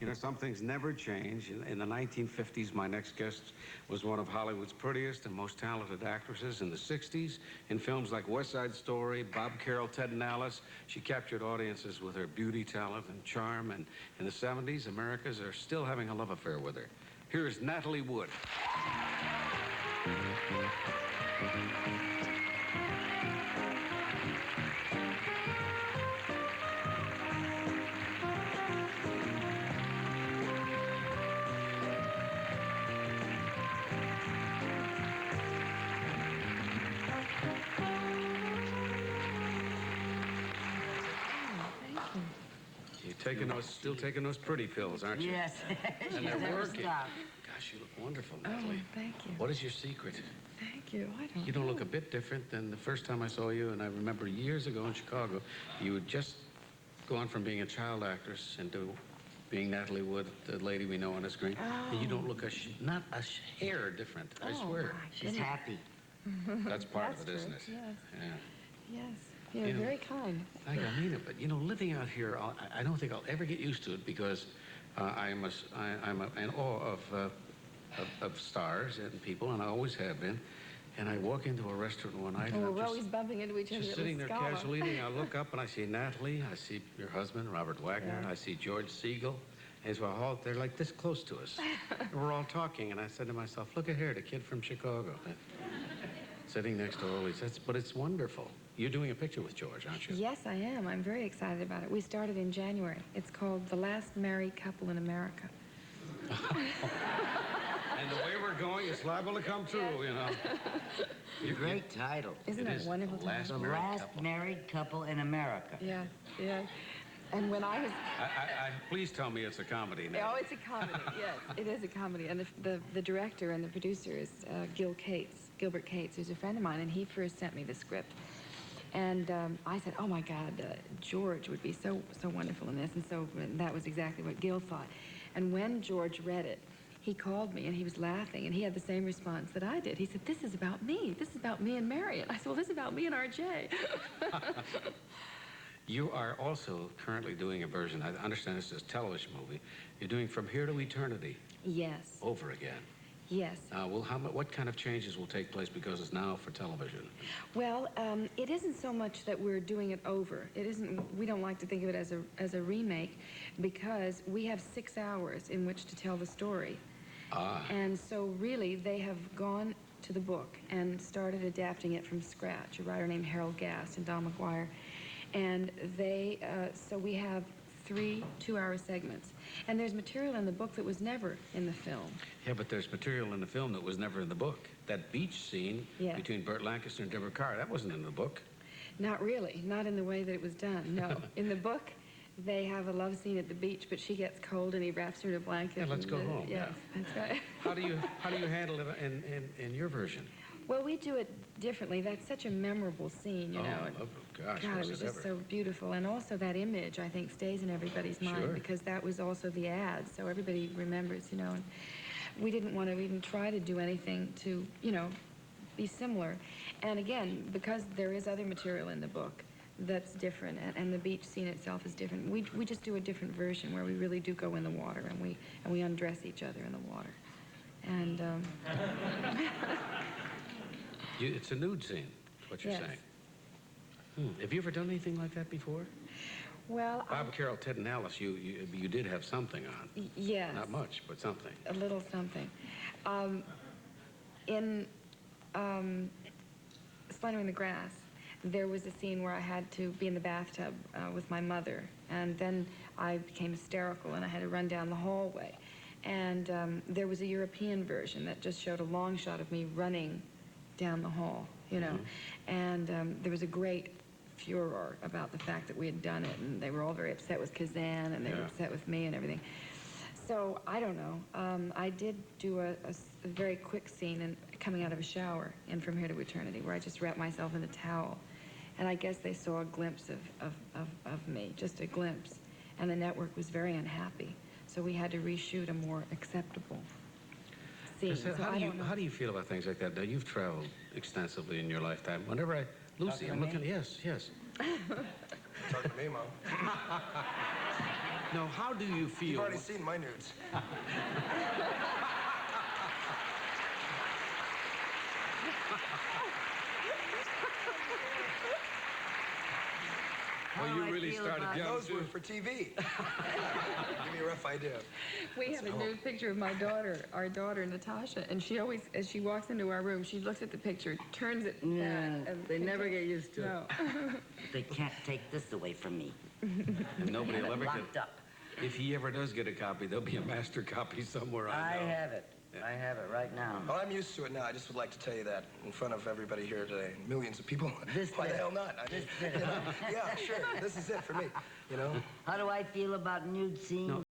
You know, some things never change. In the 1950s, my next guest was one of Hollywood's prettiest and most talented actresses. In the 60s, in films like West Side Story, Bob Carroll, Ted and Alice, she captured audiences with her beauty, talent, and charm. And in the 70s, Americans are still having a love affair with her. Here is Natalie Wood. Still taking those pretty pills, aren't you? Yes. And they're working. Stop. Gosh, you look wonderful, Natalie. Oh, thank you. What is your secret? Thank you. I don't You don't know. look a bit different than the first time I saw you, and I remember years ago in Chicago, you had just gone from being a child actress into being Natalie Wood, the lady we know on the screen. Oh. And you don't look not a hair different, I swear. She's happy. That's part of it, That's isn't it? true, yes. Yeah. Yes. You're You know, very kind. I mean it, but you know, living out here, I don't think I'll ever get used to it because I'm in awe of stars and people, and I always have been. And I walk into a restaurant one night, and Oh, I'm we're always bumping into each other. just at sitting there Scala. casually eating. I look up and I see Natalie, I see your husband, Robert Wagner, Yeah. I see George Siegel, Hazel Halt. They're like this close to us. And we're all talking, and I said to myself, look at here, the kid from Chicago. Sitting next to all these, but it's wonderful. You're doing a picture with George, aren't you? Yes, I am. I'm very excited about it. We started in January. It's called The Last Married Couple in America. And the way we're going, it's liable to come true, you know. Great title. Isn't that wonderful? The Last The Married last Couple. married couple in America. Yeah, yeah. And when I was... Please tell me it's a comedy now. Oh, it's a comedy. Yes, it is a comedy. And the director and the producer is Gilbert Cates, who's a friend of mine, and he first sent me the script. And I said, oh my God, George would be so wonderful in this. And so that was exactly what Gil thought. And when George read it, he called me and he was laughing, and he had the same response that I did. He said, this is about me. This is about me and Marion. I said, well, this is about me and RJ. You are also currently doing a version, I understand this is a television movie, you're doing From Here to Eternity. Yes. Over again. Yes. What kind of changes will take place because it's now for television? Well, it isn't so much that we're doing it over. It isn't. We don't like to think of it as a remake, because we have 6 hours in which to tell the story. And so really, they have gone to the book and started adapting it from scratch. A writer named Harold Gast and Don McGuire, and so we have 3 two-hour segments. And there's material in the book that was never in the film. Yeah, but there's material in the film that was never in the book. That beach scene between Burt Lancaster and Deborah Carr, that wasn't in the book. Not really. Not in the way that it was done, no. In the book, they have a love scene at the beach, but she gets cold and he wraps her in a blanket. Yeah, let's go home. Yes, that's right. How do you handle it in your version? Well, we do it differently. That's such a memorable scene, you know. Oh, gosh, God, was it was it just ever. so beautiful. And also that image, I think, stays in everybody's mind, Sure. because that was also the ad, so everybody remembers, you know. And we didn't want to even try to do anything to, you know, be similar. And again, because there is other material in the book that's different, and the beach scene itself is different, we just do a different version where we really do go in the water, and we undress each other in the water. And It's a nude scene, what you're Yes. saying. Have you ever done anything like that before? well, Bob Carroll, Ted and Alice, you did have something on. yes. Not much, but something. A little something. In Splendor in the Grass, there was a scene where I had to be in the bathtub with my mother, and then I became hysterical and I had to run down the hallway. And there was a European version that just showed a long shot of me running down the hall, you know. And there was a great furor about the fact that we had done it, and they were all very upset with Kazan, and they were upset with me and everything. So, I don't know. I did do a very quick scene coming out of a shower in From Here to Eternity, where I just wrapped myself in a towel. And I guess they saw a glimpse of me, just a glimpse. And the network was very unhappy. So we had to reshoot a more acceptable scene. So how do you feel about things like that? Now, you've traveled extensively in your lifetime. Whenever Lucy, I'm looking, yes. Talk to me, Mom. No, how do you feel? You've already seen my nudes. How Well, do you I really feel started about- young, Those were too. for TV. Give me a rough idea. We have a nude picture of my daughter, our daughter Natasha, and she always, as she walks into our room, she looks at the picture, turns it Yeah, back. And they never get used to it. No. They can't take this away from me. And nobody Have will it ever locked get up. If he ever does get a copy, there'll be a master copy somewhere, I know. I have it. I have it right now. Well, I'm used to it now. I just would like to tell you that in front of everybody here today, millions of people. This Why the bit. hell not? I mean, This bit. you know? Yeah, sure. This is it for me. You know. How do I feel about nude scenes? No.